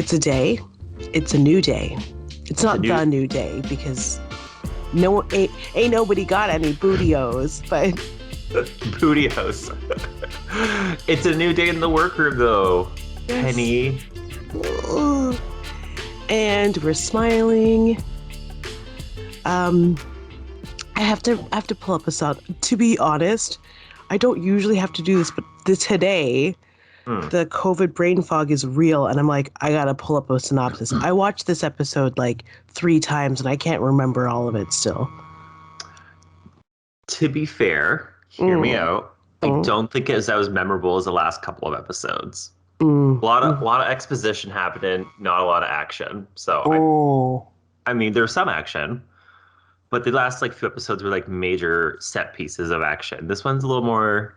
It's a day. It's a new day. It's not the new day because ain't nobody got any bootios, but bootios. It's a new day in the workroom, though. Yes. Penny. And we're smiling. I have to pull up a sound. To be honest, I don't usually have to do this, but today, the COVID brain fog is real, and I'm like, I gotta pull up a synopsis. I watched this episode like 3 times, and I can't remember all of it still. To be fair, hear me out. I don't think it's as memorable as the last couple of episodes. A lot of exposition happening, not a lot of action. So I mean, there's some action, but the last like few episodes were like major set pieces of action. This one's a little more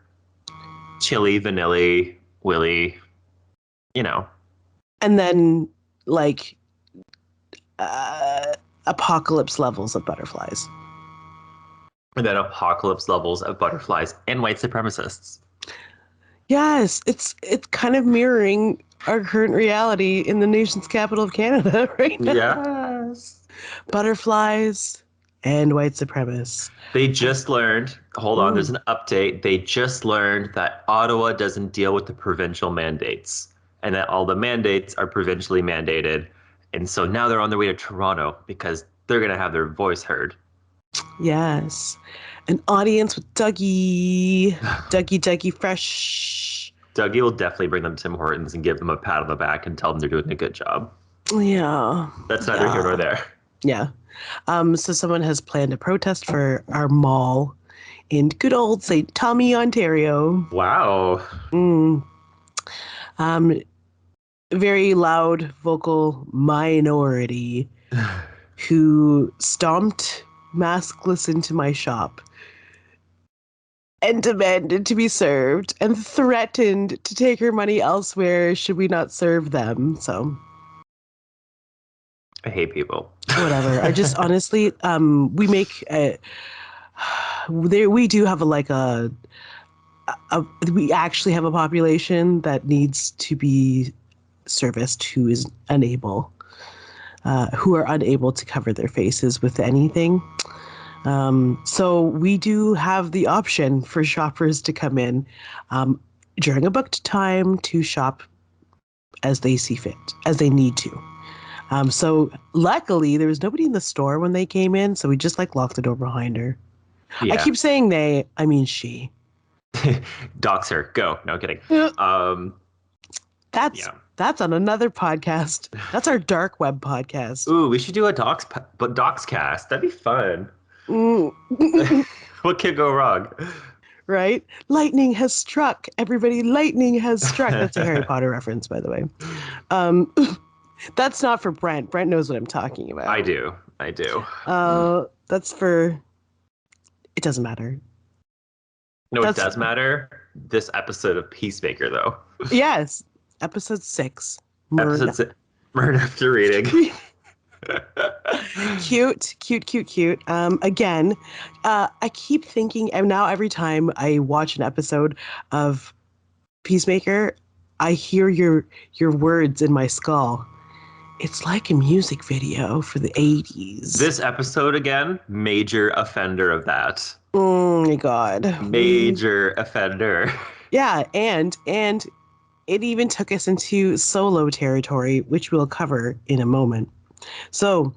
chilly, vanilla, willy, you know. And then like apocalypse levels of butterflies. And then apocalypse levels of butterflies and white supremacists. Yes, it's kind of mirroring our current reality in the nation's capital of Canada right now. Yes. Butterflies and white supremacists. They just learned, hold on, there's an update. They just learned that Ottawa doesn't deal with the provincial mandates and that all the mandates are provincially mandated. And so now they're on their way to Toronto because they're going to have their voice heard. Yes. An audience with Dougie. Dougie Fresh. Dougie will definitely bring them Tim Hortons and give them a pat on the back and tell them they're doing a good job. Yeah. That's neither here nor there. Yeah. So someone has planned a protest for our mall in good old St. Tommy, Ontario. Wow. Very loud vocal minority who stomped maskless into my shop and demanded to be served and threatened to take her money elsewhere should we not serve them. So I hate people. Whatever. I just honestly, we make we do have we actually have a population that needs to be serviced who is unable. Who are unable to cover their faces with anything. So we do have the option for shoppers to come in during a booked time to shop as they see fit, as they need to. So luckily there was nobody in the store when they came in, so we just like locked the door behind her. Yeah. I keep saying they, I mean she. Dox her, go. No kidding. That's on another podcast. That's our dark web podcast. Ooh, we should do a Doxcast. That'd be fun. What could go wrong? Right? Lightning has struck. Everybody, lightning has struck. That's a Harry Potter reference, by the way. That's not for Brent. Brent knows what I'm talking about. I do. That's for... It doesn't matter. No, it does matter. This episode of Peacemaker, though. Yes. Episode 6. Murn after reading. Cute. Again, I keep thinking, and now every time I watch an episode of Peacemaker, I hear your words in my skull. It's like a music video for the 80s. This episode, again, major offender of that. Oh, my God. Major offender. Yeah, and it even took us into solo territory, which we'll cover in a moment. So,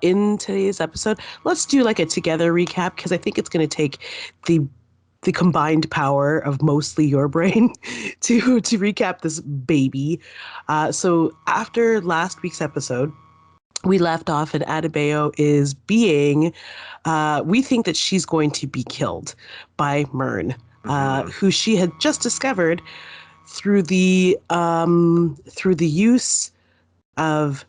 in today's episode, let's do like a together recap because I think it's going to take the combined power of mostly your brain to recap this baby. So after last week's episode, we left off and Adebayo is being, we think that she's going to be killed by Murn, who she had just discovered through the use of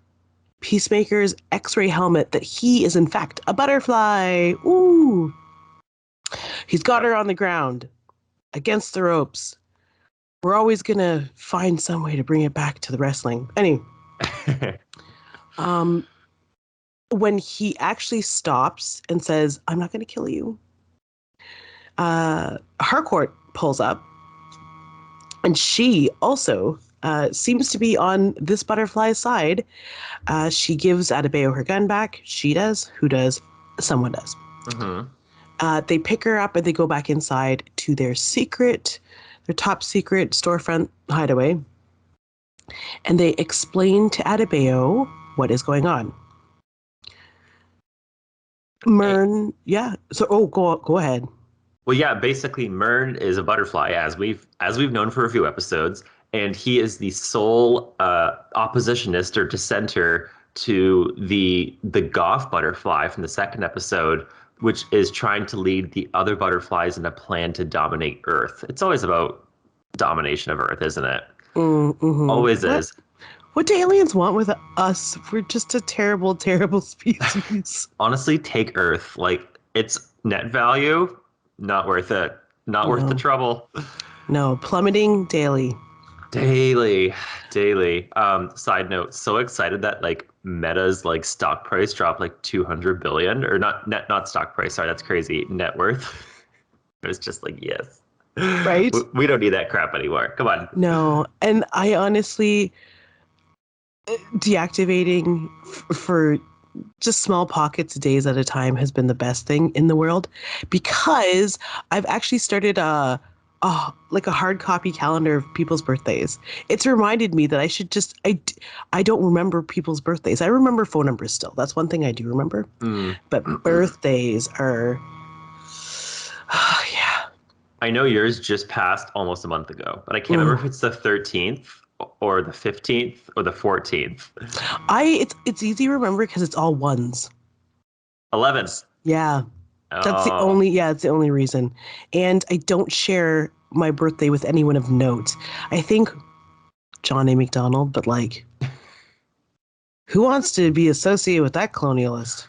Peacemaker's X-ray helmet that he is in fact a butterfly. Ooh. He's got her on the ground against the ropes. We're always going to find some way to bring it back to the wrestling. Anyway, when he actually stops and says, I'm not going to kill you, Harcourt pulls up and she also seems to be on this butterfly's side. She gives Adebayo her gun back. She does. Who does? Someone does. Mm-hmm. They pick her up and they go back inside to their top secret storefront hideaway. And they explain to Adebayo what is going on. Murn, yeah. So, go ahead. Well, yeah. Basically, Murn is a butterfly, as we've known for a few episodes, and he is the sole oppositionist or dissenter to the Goth butterfly from the second episode, which is trying to lead the other butterflies in a plan to dominate Earth. It's always about domination of Earth, isn't it? Mm-hmm. Always is. What do aliens want with us? We're just a terrible, terrible species. Honestly, take Earth. Like, it's net value, not worth it. Not worth the trouble. No, plummeting daily. Daily. Side note, so excited that like Meta's like stock price dropped like 200 billion, or not stock price. Sorry, that's crazy. Net worth. It was just like, yes. Right? We don't need that crap anymore. Come on. No, and I honestly, deactivating for just small pockets, days at a time, has been the best thing in the world, because I've actually started like a hard copy calendar of people's birthdays. It's reminded me that I should just, I don't remember people's birthdays. I remember phone numbers still. That's one thing I do remember. But birthdays are, yeah. I know yours just passed almost a month ago, but I can't remember if it's the 13th or the 15th or the 14th. It's easy to remember because it's all ones. 11. Yeah. That's the only reason. And I don't share my birthday with anyone of note. I think John A. McDonald, but like, who wants to be associated with that colonialist?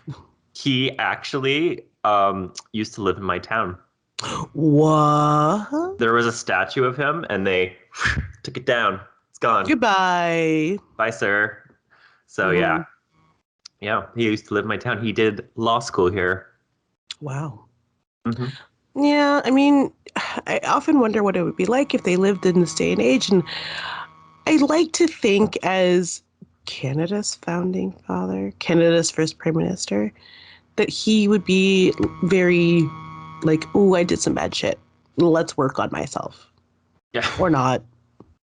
He actually used to live in my town. What? There was a statue of him and they took it down. It's gone. Goodbye. Bye, sir. So yeah, he used to live in my town. He did law school here. Wow. Mm-hmm. Yeah, I mean, I often wonder what it would be like if they lived in this day and age. And I like to think, as Canada's founding father, Canada's first prime minister, that he would be very like, oh, I did some bad shit. Let's work on myself. Yeah. Or not.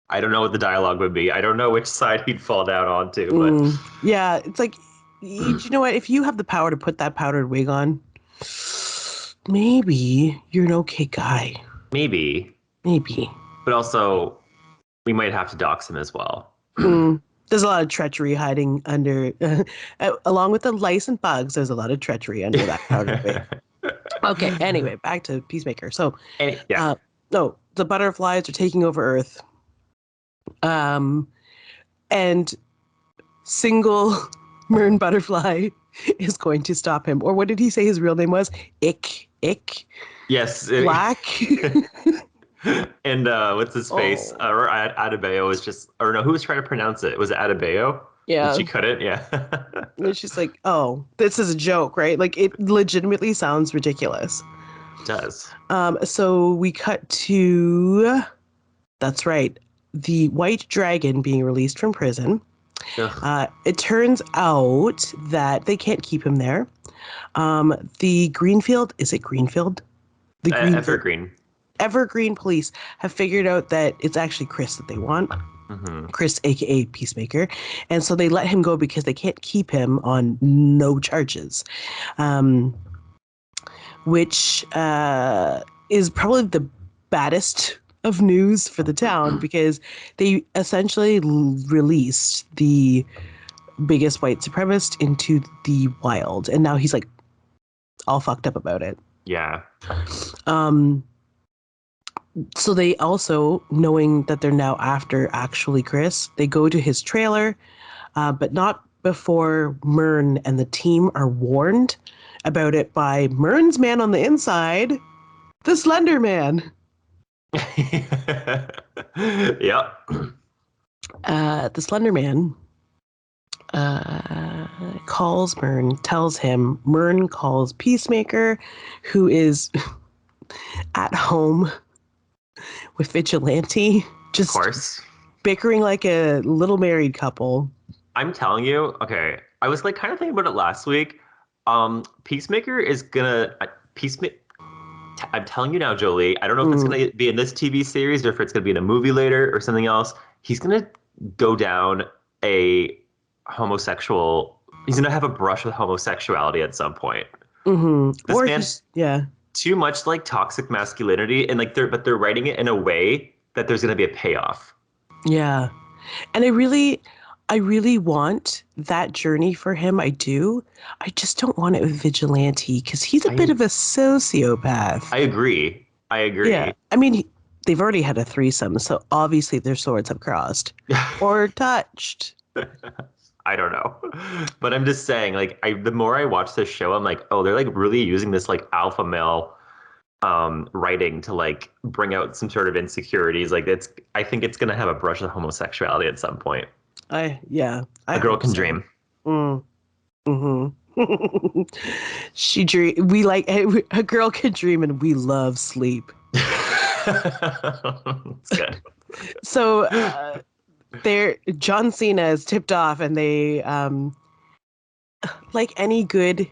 I don't know what the dialogue would be. I don't know which side he'd fall down onto. But yeah, it's like, you know what? If you have the power to put that powdered wig on, maybe you're an okay guy. Maybe. But also, we might have to dox him as well. There's a lot of treachery hiding under, along with the lice and bugs, there's a lot of treachery under that powdered wig. Okay, anyway, back to Peacemaker. So, the butterflies are taking over Earth. And single Murn butterfly is going to stop him. Or what did he say his real name was? Ick. Yes. Black. And what's his face? Or Adebayo was just, or no, who was trying to pronounce it? Was it Adebayo? Yeah. And she couldn't, yeah. And she's like, oh, this is a joke, right? Like, it legitimately sounds ridiculous. It does. So we cut to, that's right, the White Dragon being released from prison. It turns out that they can't keep him there. The Greenfield, is it Greenfield? The Evergreen police have figured out that it's actually Chris that they want. Chris, aka Peacemaker. And so they let him go because they can't keep him on no charges. Which is probably the baddest of news for the town, because they essentially released the biggest white supremacist into the wild, and now he's like all fucked up about it. Yeah. So they also, knowing that they're now after actually Chris, they go to his trailer, but not before Murn and the team are warned about it by Murn's man on the inside, the Slender Man. Yep. The Slender Man calls Murn, tells him, Murn calls Peacemaker, who is at home with Vigilante, just of course, bickering like a little married couple. I'm telling you, okay. I was like kind of thinking about it last week. Peacemaker is gonna Peacemaker. I'm telling you now, Jolie. I don't know if it's gonna be in this TV series or if it's gonna be in a movie later or something else. He's gonna go down a homosexual. He's gonna have a brush with homosexuality at some point. This Or man, yeah. too much like toxic masculinity, and like they're writing it in a way that there's gonna be a payoff. Yeah. And I really want that journey for him. I do. I just don't want it with Vigilante because he's a bit of a sociopath. I agree. Yeah. I mean, they've already had a threesome, so obviously their swords have crossed or touched. I don't know. But I'm just saying, like, the more I watch this show, I'm like, oh, they're like really using this like alpha male writing to like bring out some sort of insecurities. Like I think it's gonna have a brush with homosexuality at some point. A girl can dream. We like a girl can dream, and we love sleep. It's good. So John Cena is tipped off, and they like any good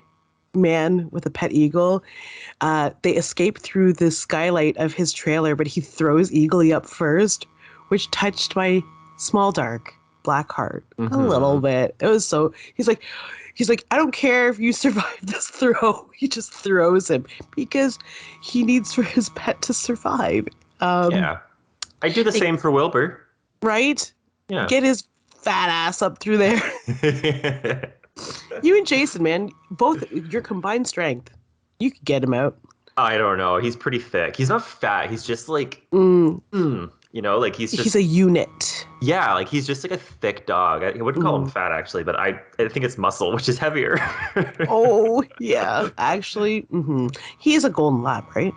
man with a pet eagle, they escape through the skylight of his trailer, but he throws Eagly up first, which touched my small dark black heart a little bit. It was so he's like, I don't care if you survive this throw. He just throws him because he needs for his pet to survive. Yeah, I do the same for Wilbur. Right? Yeah. Get his fat ass up through there. You and Jason, man, both your combined strength, you could get him out. I don't know. He's pretty thick. He's not fat. He's just like, you know, like he's a unit. Yeah, like he's just like a thick dog. I wouldn't call him fat actually, but I think it's muscle, which is heavier. Oh yeah, actually, he is a golden lab, right?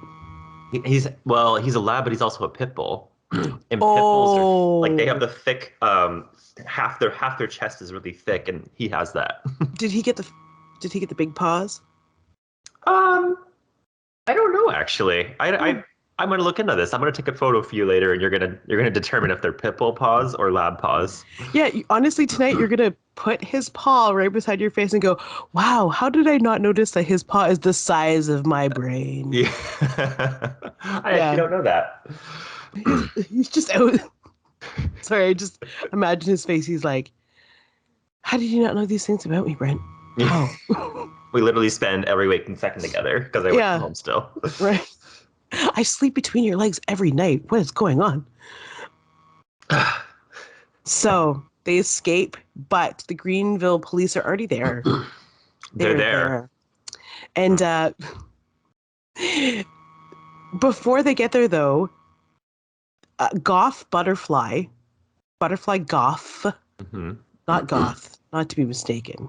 He's a lab, but he's also a pit bull. And pit bulls are like they have the thick half their chest is really thick, and he has that. Did he get the big paws? I don't know actually. I'm gonna look into this. I'm gonna take a photo for you later, and you're gonna determine if they're pit bull paws or lab paws. Yeah, honestly, tonight you're gonna put his paw right beside your face and go, "Wow, how did I not notice that his paw is the size of my brain?" Yeah, I actually don't know that. He's just out. Sorry, I just imagine his face. He's like, "How did you not know these things about me, Brent?" Oh. We literally spend every waking second together because I work from home still. Right. I sleep between your legs every night. What is going on? So they escape, but the Greenville police are already there. They're there. And before they get there, though, Butterfly Goff, not Goth, not to be mistaken.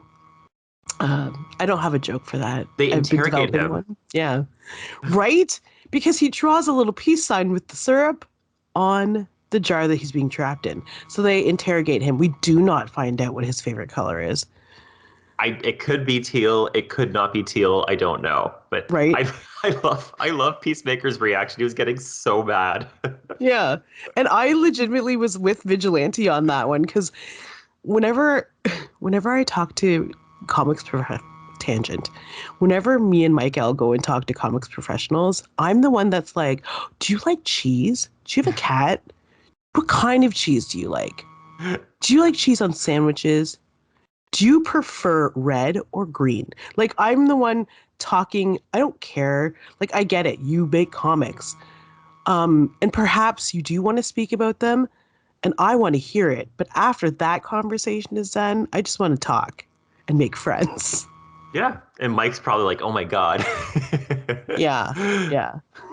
I don't have a joke for that. They interrogate him. One. Yeah. Right? Because he draws a little peace sign with the syrup on the jar that he's being trapped in. So they interrogate him. We do not find out what his favorite color is. It could be teal. It could not be teal. I don't know. But right. I love Peacemaker's reaction. He was getting so mad. Yeah. And I legitimately was with Vigilante on that one because whenever I talk to comics tangent, whenever me and Michael go and talk to comics professionals, I'm the one that's like, do you like cheese? Do you have a cat? What kind of cheese do you like? Do you like cheese on sandwiches? Do you prefer red or green? Like, I'm the one talking. I don't care. Like, I get it. You make comics. And perhaps you do want to speak about them, and I want to hear it. But after that conversation is done, I just want to talk and make friends. Yeah. And Mike's probably like, oh my God. Yeah.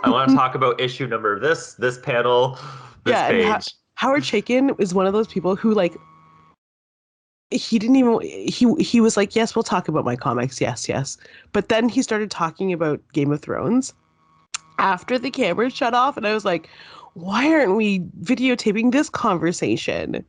I want to talk about issue number of this panel, this page. And Howard Chaykin is one of those people who, like, he didn't even, he was like, yes, we'll talk about my comics. Yes. But then he started talking about Game of Thrones after the cameras shut off. And I was like, why aren't we videotaping this conversation?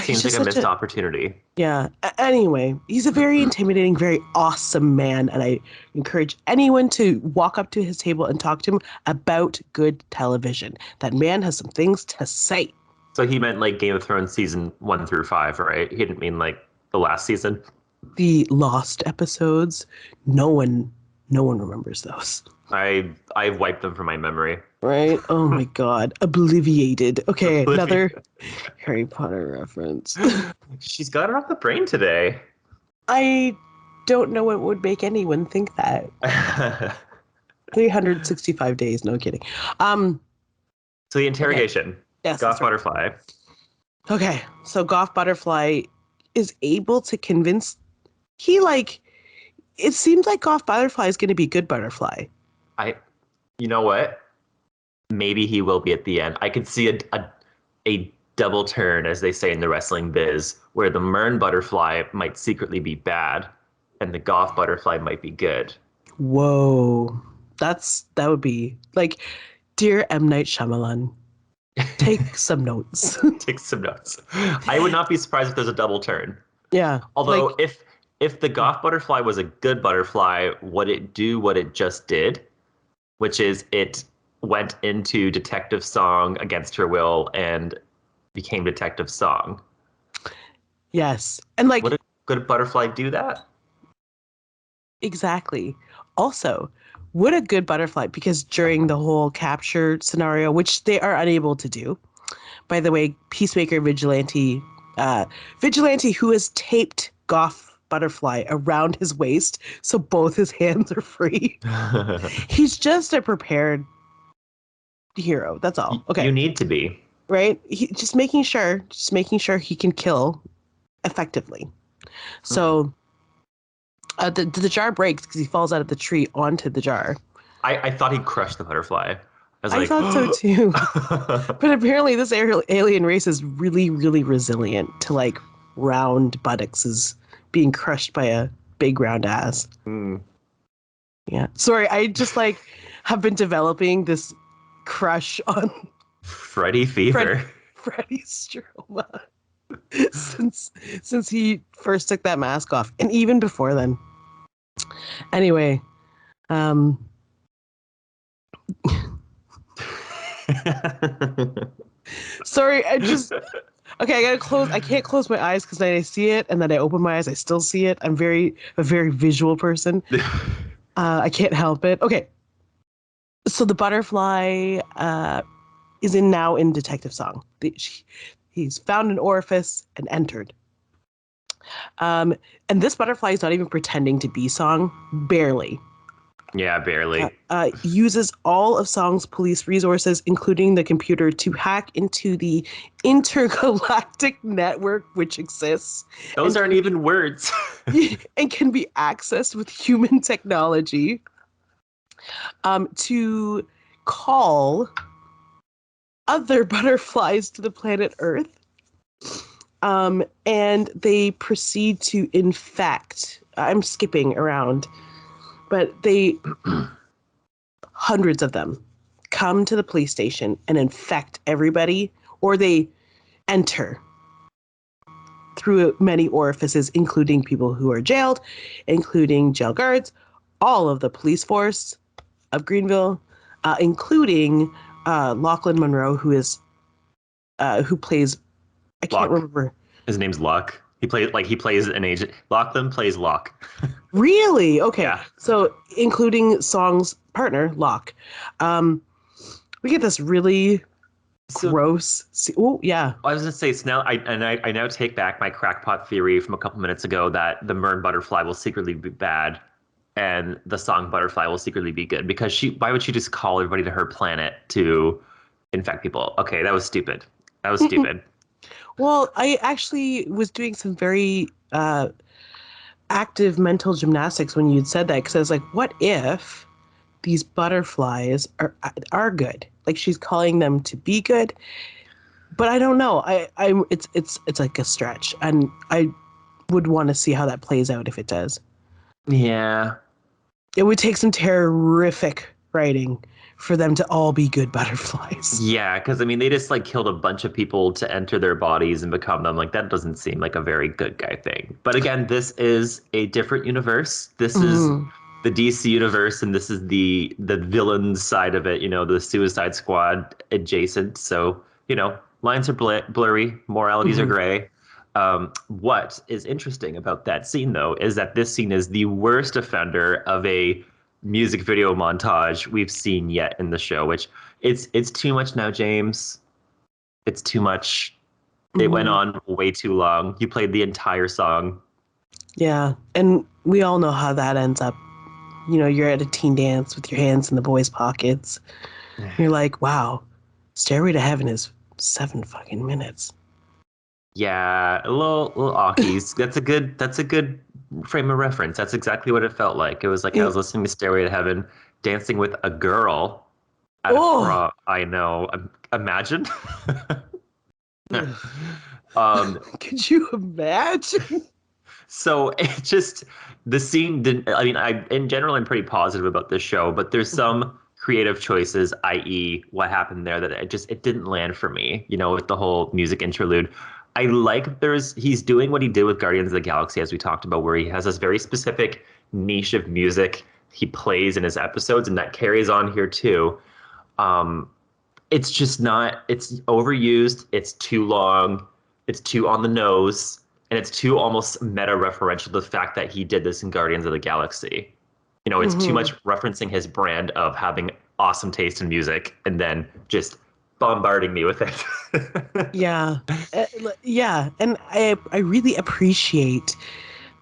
Seems like a missed opportunity. Yeah. Anyway, he's a very intimidating, very awesome man. And I encourage anyone to walk up to his table and talk to him about good television. That man has some things to say. So he meant like Game of Thrones season 1 through 5, right? He didn't mean like the last season. The lost episodes, no one remembers those. I've wiped them from my memory. Right? Oh my god. Obliviated. Okay, another Harry Potter reference. She's got it off the brain today. I don't know what would make anyone think that. 365 days, no kidding. So the interrogation. Okay. Yes, Goth Butterfly. Okay, so Goth Butterfly is able to convince it seems like Goth Butterfly is going to be good Butterfly. You know what? Maybe he will be at the end. I could see a double turn, as they say in the wrestling biz, where the Murn Butterfly might secretly be bad and the Goth Butterfly might be good. Whoa. That would be like, dear M. Night Shyamalan, take some notes. Take some notes. I would not be surprised if there's a double turn. Yeah. Although if the Goth Butterfly was a good butterfly, would it do what it just did? Which is it went into Detective Song against her will and became Detective Song. Yes. And like, would a good butterfly do that? Exactly. Also, would a good butterfly, because during the whole capture scenario, which they are unable to do, by the way, Peacemaker Vigilante who has taped Goth Butterfly around his waist so both his hands are free. He's just a prepared hero. That's all. Okay. You need to be. Right? Just making sure he can kill effectively. So the jar breaks because he falls out of the tree onto the jar. I thought he crushed the butterfly. I thought so too. But apparently this alien race is really, really resilient to like round buttocks being crushed by a big round ass. Mm. Yeah. Sorry, I just like have been developing this crush on Freddy Fever. Freddy Stroma since he first took that mask off, and even before then. Anyway, sorry, I gotta close. I can't close my eyes because then I see it, and then I open my eyes, I still see it. I'm a very visual person. I can't help it. Okay, so the butterfly is now in Detective Song. He's found an orifice and entered. And this butterfly is not even pretending to be Song, barely. Yeah, barely. Uses all of Song's police resources, including the computer, to hack into the intergalactic network which exists. Those aren't even words. And can be accessed with human technology to call other butterflies to the planet Earth. And they proceed to infect. I'm skipping around. But hundreds of them come to the police station and infect everybody, or they enter through many orifices, including people who are jailed, including jail guards, all of the police force of Greenville, including Lachlan Monroe, who plays, I can't remember. His name's Luck. He plays an agent. Lachlan plays Locke. Really? Okay. Yeah. So including Song's partner, Locke. We get this really gross. Oh, yeah. I was gonna say, so now I now take back my crackpot theory from a couple minutes ago that the Murn butterfly will secretly be bad, and the Song butterfly will secretly be good, because why would she just call everybody to her planet to infect people? Okay, that was stupid. Well, I actually was doing some very active mental gymnastics when you'd said that, because I was like, what if these butterflies are good? Like, she's calling them to be good, but I don't know. It's like a stretch, and I would want to see how that plays out if it does. Yeah, it would take some terrific writing for them to all be good butterflies. Yeah, because I mean, they just like killed a bunch of people to enter their bodies and become them. Like, that doesn't seem like a very good guy thing. But again, this is a different universe. This is the DC universe, and this is the villain side of it. You know, the Suicide Squad adjacent. So, you know, lines are blurry, moralities are Mhm. gray. What is interesting about that scene, though, is that this scene is the worst offender of a music video montage we've seen yet in the show, which it's too much now, James. It's too much. It went Mhm. on way too long. You played the entire song. Yeah, and we all know how that ends up. You know, you're at a teen dance with your hands in the boys' pockets. You're like, wow, Stairway to Heaven is 7 fucking minutes. Yeah, a little Ockies. That's a good frame of reference. That's exactly what it felt like. It was like I was listening to Stairway to Heaven, dancing with a girl at a Oh, prom. I know. Imagine. um, could you imagine? so it just the scene didn't. I mean, I in general I'm pretty positive about this show, but there's some creative choices, i.e., what happened there, that it didn't land for me. You know, with the whole music interlude. I like he's doing what he did with Guardians of the Galaxy, as we talked about, where he has this very specific niche of music he plays in his episodes, and that carries on here too. Um, it's just not. It's overused. It's too long. It's too on the nose, and it's too almost meta referential to the fact that he did this in Guardians of the Galaxy. You know, it's too Hmm. much referencing his brand of having awesome taste in music and then just bombarding me with it. Yeah. Yeah, and I really appreciate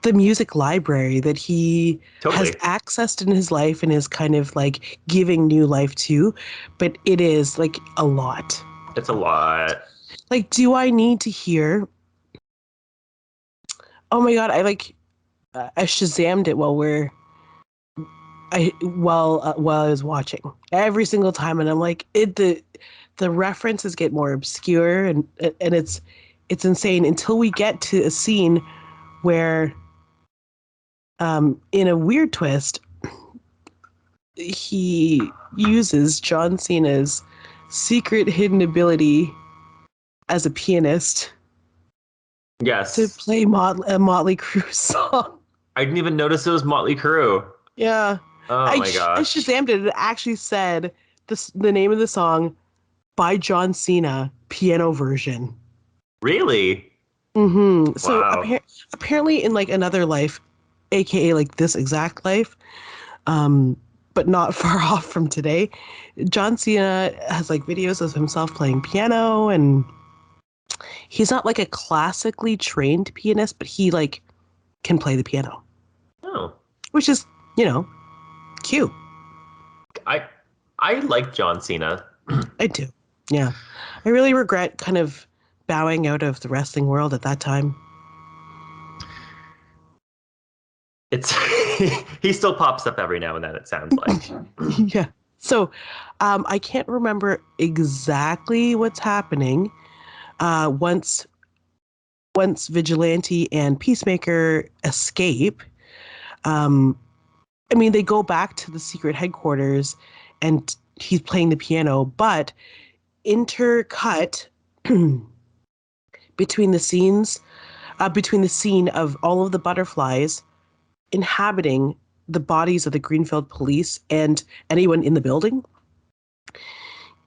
the music library that he has Totally. accessed in his life and is kind of like giving new life to, but it is like a lot. It's a lot. Like, do I need to hear? Oh my god, I Shazammed it while I was watching every single time, and I'm like, the references get more obscure, and it's insane until we get to a scene where, in a weird twist, he uses John Cena's secret hidden ability as a pianist to Yes. play a Motley Crue song. I didn't even notice it was Motley Crue. Yeah, Oh my I gosh. Shazammed it. It actually said the name of the song by John Cena, piano version. Really? So Wow. apparently, in like another life, aka like this exact life, um, but not far off from today, John Cena has like videos of himself playing piano, and he's not like a classically trained pianist, but he like can play the piano, Oh. which is, you know, cute. I I like John Cena. I do. Yeah. I really regret kind of bowing out of the wrestling world at that time. It's he still pops up every now and then, it sounds like. Yeah. So I can't remember exactly what's happening once Vigilante and Peacemaker escape. Um, I mean, they go back to the secret headquarters and he's playing the piano, but intercut between the scenes, between the scene of all of the butterflies inhabiting the bodies of the Greenfield police and anyone in the building,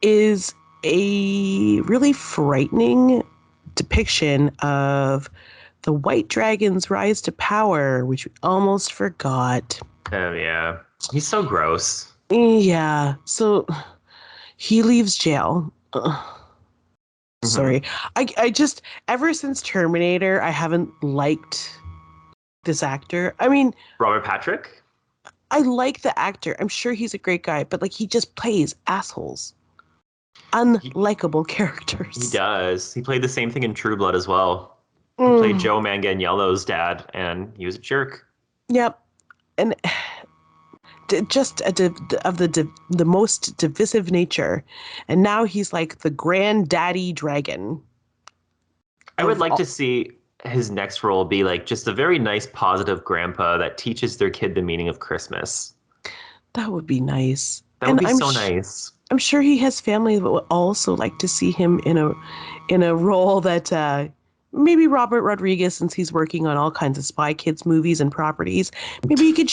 is a really frightening depiction of the White Dragon's rise to power, which we almost forgot. Oh yeah. He's so gross. Yeah, so he leaves jail. Hmm. Sorry. I just, ever since Terminator, I haven't liked this actor. I mean, Robert Patrick? I like the actor. I'm sure he's a great guy, but like he just plays assholes, He unlikable he characters. does. He played the same thing in True Blood as well. He played Mm, Joe Manganiello's dad, and he was a jerk. yep. And just of the most divisive nature, and now he's like the granddaddy dragon I would of like to all. see his next role be like just a very nice, positive grandpa that teaches their kid the meaning of Christmas. That would be nice. That would And be so nice. I'm sure he has family that would also like to see him in a role that maybe Robert Rodriguez, since he's working on all kinds of Spy Kids movies and properties, maybe you could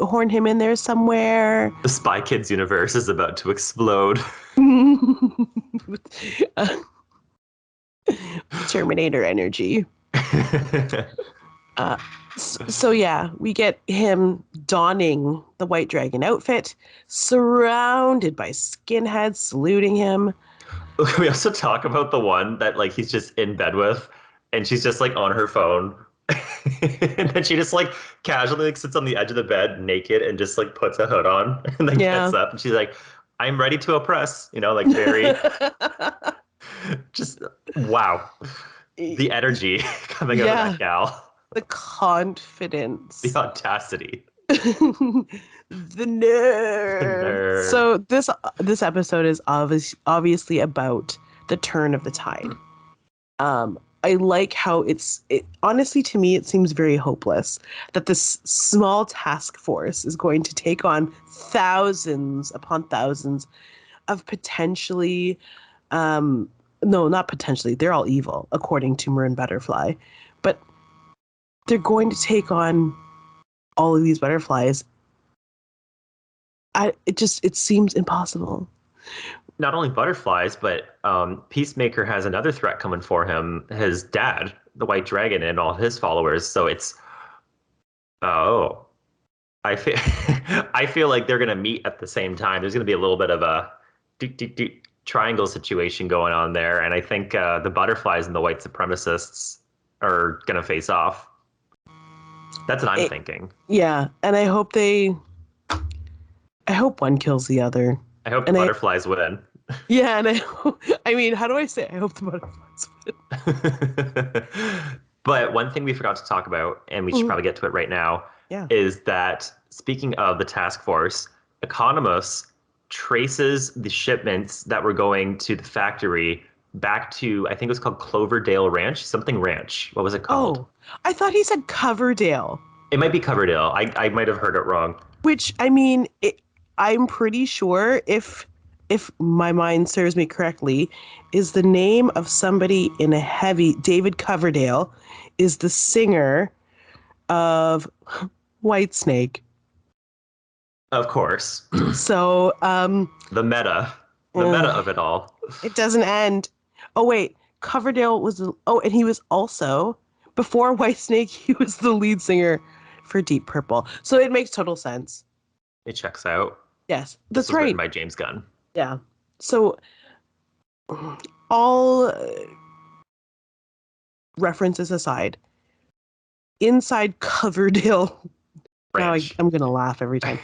horn him in there somewhere. The Spy Kids universe is about to explode. Uh, Terminator energy. So yeah, we get him donning the White Dragon outfit, surrounded by skinheads saluting him. We also talk about the one that like he's just in bed with, and she's just like on her phone, and then she just like casually like sits on the edge of the bed naked and just like puts a hood on, and then Yeah. gets up and she's like, "I'm ready to oppress," like very just wow, the energy coming out of that gal, the confidence, the audacity. The nerd. So this episode is obviously about the turn of the tide. I like how it honestly, to me, it seems very hopeless that this small task force is going to take on thousands upon thousands of potentially, no, not potentially, they're all evil, according to Murn Butterfly, but they're going to take on all of these butterflies. It seems impossible. Not only butterflies, but Peacemaker has another threat coming for him. His dad, the White Dragon, and all his followers. So I feel I feel like they're gonna meet at the same time. There's gonna be a little bit of a triangle situation going on there, and I think the butterflies and the white supremacists are gonna face off. That's what I'm thinking. Yeah, and I hope one kills the other. I hope the butterflies win. Yeah, and I mean, how do I say? I hope the butterflies win. But one thing we forgot to talk about, and we should probably get to it right now, is that speaking of the task force, Economos traces the shipments that were going to the factory back to, I think it was called Cloverdale Ranch, something ranch. What was it called? Oh, I thought he said Coverdale. It might be Coverdale. I might have heard it wrong. Which, I mean, I'm pretty sure, if my mind serves me correctly, is the name of somebody in a heavy... David Coverdale is the singer of Whitesnake. Of course. So, the meta of it all. It doesn't end. Oh, wait. Coverdale was... and he was also... Before Whitesnake, he was the lead singer for Deep Purple. So it makes total sense. It checks out. Yes, that's right. Written by James Gunn. Yeah. So all references aside, inside Coverdale... Ranch. Now I'm going to laugh every time.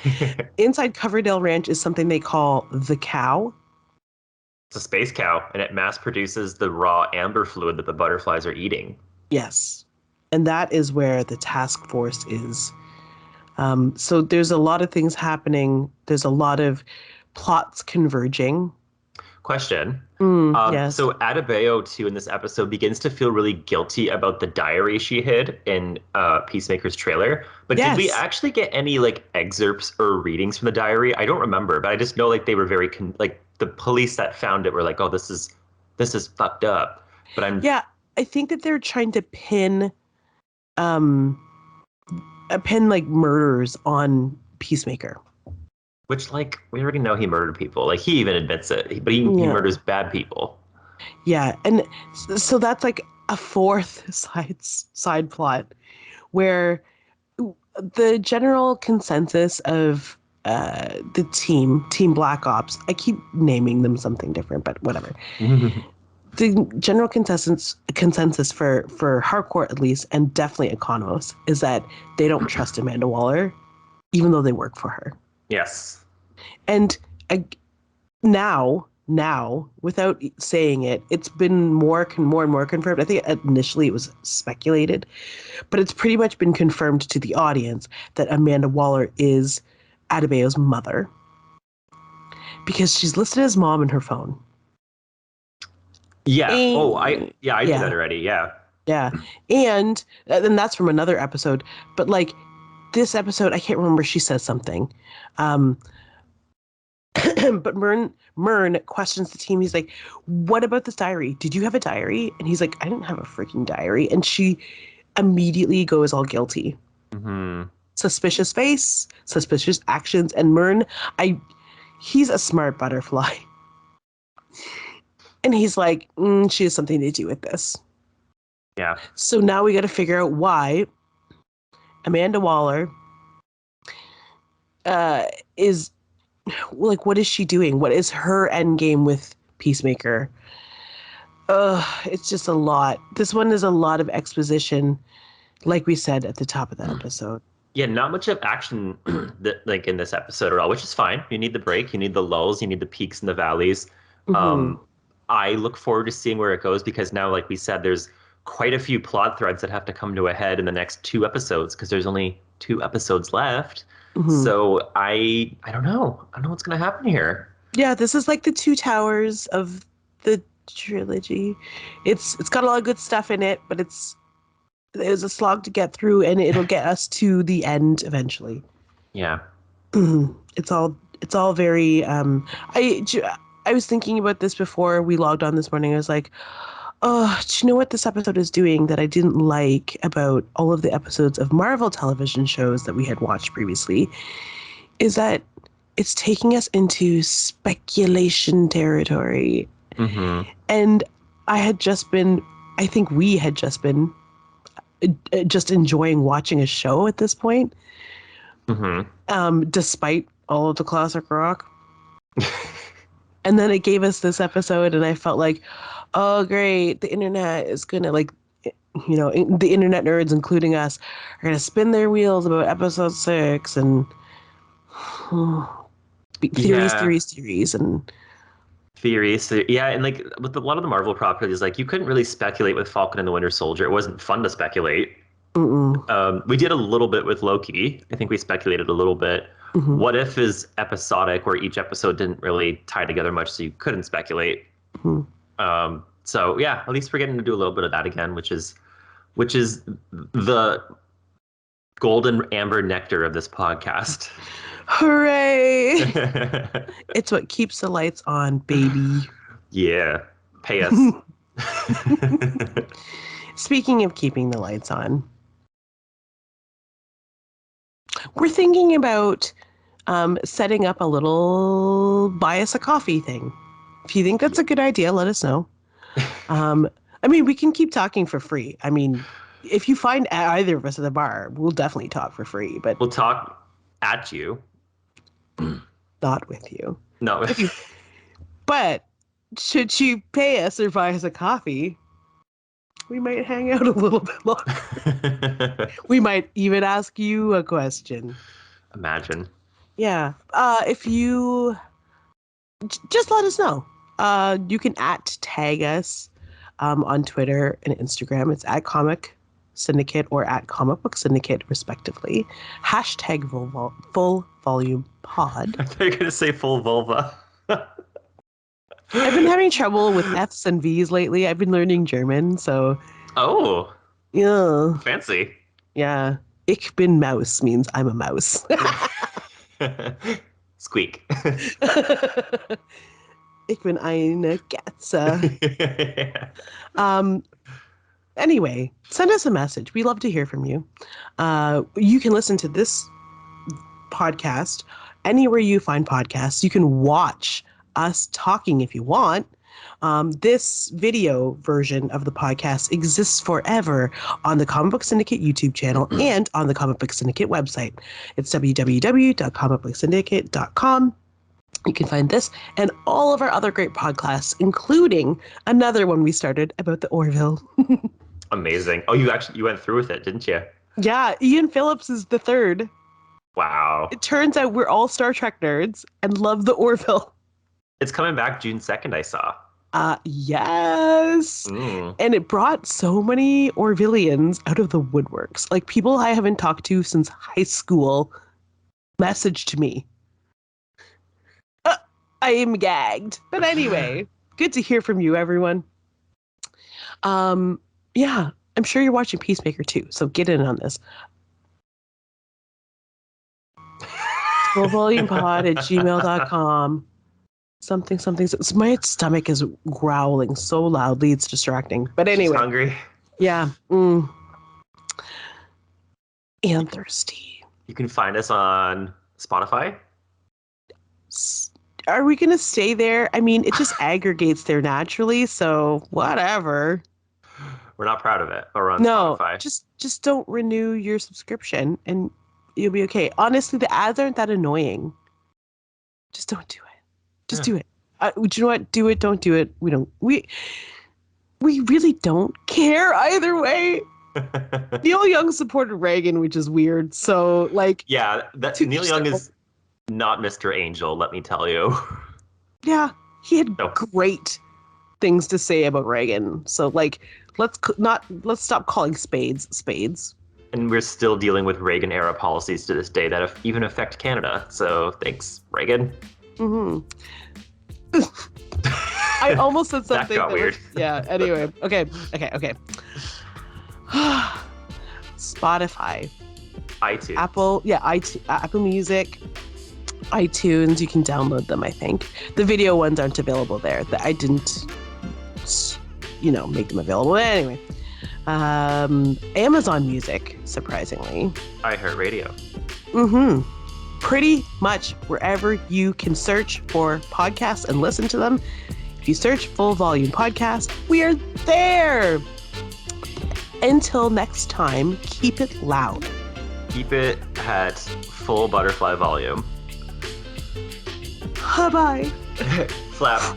Inside Coverdale Ranch is something they call the cow. It's a space cow, and it mass produces the raw amber fluid that the butterflies are eating. Yes. And that is where the task force is. So there's a lot of things happening. There's a lot of plots converging. Question. Yes. So Adebayo, too, in this episode begins to feel really guilty about the diary she hid in Peacemaker's trailer. But did we actually get any like excerpts or readings from the diary? I don't remember, but I just know like they were very the police that found it were like, oh, this is fucked up. But I think that they're trying to pin like murders on Peacemaker. Which, like, we already know he murdered people. Like, he even admits it. But he murders bad people. Yeah, and so that's like a fourth side plot where the general consensus of the Team Black Ops, I keep naming them something different, but whatever. The general consensus for Harcourt, at least, and definitely Economos, is that they don't trust Amanda Waller, even though they work for her. Yes. And now, without saying it, it's been more and more confirmed. I think initially it was speculated, but it's pretty much been confirmed to the audience that Amanda Waller is Adebayo's mother, because she's listed as mom in her phone. Yeah. I knew that already. Yeah. Yeah. And then that's from another episode. But like this episode, I can't remember, she says something. But Murn questions the team. He's like, what about this diary? Did you have a diary? And he's like, I didn't have a freaking diary. And she immediately goes all guilty. Mm-hmm. Suspicious face, suspicious actions. And Murn, he's a smart butterfly. And he's like, she has something to do with this. Yeah. So now we got to figure out why Amanda Waller is like, what is she doing? What is her end game with Peacemaker? It's just a lot. This one is a lot of exposition, like we said at the top of the episode. Yeah, not much of action like in this episode at all, which is fine. You need the break, you need the lulls, you need the peaks and the valleys. Mm-hmm. I look forward to seeing where it goes because now, like we said, there's quite a few plot threads that have to come to a head in the next 2 episodes because there's only 2 episodes left. Mm-hmm. So I don't know. I don't know what's gonna happen here. Yeah, this is like the two towers of the trilogy. It's got a lot of good stuff in it, but it was a slog to get through, and it'll get us to the end eventually. Yeah. It's all very. I was thinking about this before we logged on this morning. I was like, oh, do you know what this episode is doing that I didn't like about all of the episodes of Marvel television shows that we had watched previously? Is that it's taking us into speculation territory. Mm-hmm. And I think we had just been just enjoying watching a show at this point, despite all of the classic rock. And then it gave us this episode, and I felt like, oh, great, the internet is going to, like, you know, the internet nerds, including us, are going to spin their wheels about episode 6 and theories. And theories. Yeah, and like with a lot of the Marvel properties, like you couldn't really speculate with Falcon and the Winter Soldier. It wasn't fun to speculate. We did a little bit with Loki. I think we speculated a little bit. What If is episodic, where each episode didn't really tie together much, so you couldn't speculate. So yeah, at least we're getting to do a little bit of that again, which is the golden amber nectar of this podcast. Hooray! It's what keeps the lights on, baby. Yeah, pay us. Speaking of keeping the lights on, we're thinking about setting up a little buy us a coffee thing. If you think that's a good idea, let us know. I mean, we can keep talking for free. I mean, if you find either of us at the bar, we'll definitely talk for free. But we'll talk at you. Not with you. No. But should you pay us or buy us a coffee, we might hang out a little bit longer. We might even ask you a question. Imagine. Yeah. If you just let us know. You can @tag us on Twitter and Instagram. It's @Comic Syndicate or @Comic Book Syndicate, respectively. # full volume pod. I thought you were going to say full vulva. I've been having trouble with F's and V's lately. I've been learning German, so. Oh. Yeah. Fancy. Yeah. Ich bin Maus means I'm a mouse. Squeak. Ich bin eine Katze. Anyway, send us a message. We love to hear from you. You can listen to this podcast anywhere you find podcasts. You can watch us talking if you want. This video version of the podcast exists forever on the Comic Book Syndicate YouTube channel and on the Comic Book Syndicate website. It's www.comicbooksyndicate.com. You can find this and all of our other great podcasts, including another one we started about the Orville. Amazing. Oh, you went through with it, didn't you? Yeah, Ian Phillips is the third. Wow. It turns out we're all Star Trek nerds and love the Orville. It's coming back June 2nd, I saw. Yes. And it brought so many Orvillians out of the woodworks. Like, people I haven't talked to since high school messaged me. I am gagged. But anyway, good to hear from you, everyone. Yeah, I'm sure you're watching Peacemaker too, so get in on this. fullvolumepod@gmail.com. Something. So my stomach is growling so loudly it's distracting. But anyway. She's hungry. Yeah. And thirsty. You can find us on Spotify. Are we going to stay there? I mean, it just aggregates there naturally, so whatever. We're not proud of it. Or on No, Spotify. just don't renew your subscription and you'll be okay. Honestly, the ads aren't that annoying. Just don't do it. Just do it. Do you know what? Do it. Don't do it. We really don't care either way. Neil Young supported Reagan, which is weird. So, like, yeah, Neil Young is not Mr. Angel, let me tell you. Yeah, he had great things to say about Reagan. So, like, let's stop calling spades. And we're still dealing with Reagan era policies to this day that even affect Canada. So, thanks, Reagan. Mm-hmm. I almost said something that got weird. Yeah. Anyway. Okay. Spotify, iTunes, Apple Music, iTunes. You can download them. I think the video ones aren't available there. I didn't, make them available anyway. Amazon Music, surprisingly. iHeartRadio. Mm-hmm. Pretty much wherever you can search for podcasts and listen to them. If you search Full Volume Podcast, we are there. Until next time, keep it loud. Keep it at full butterfly volume. Bye-bye. Slap.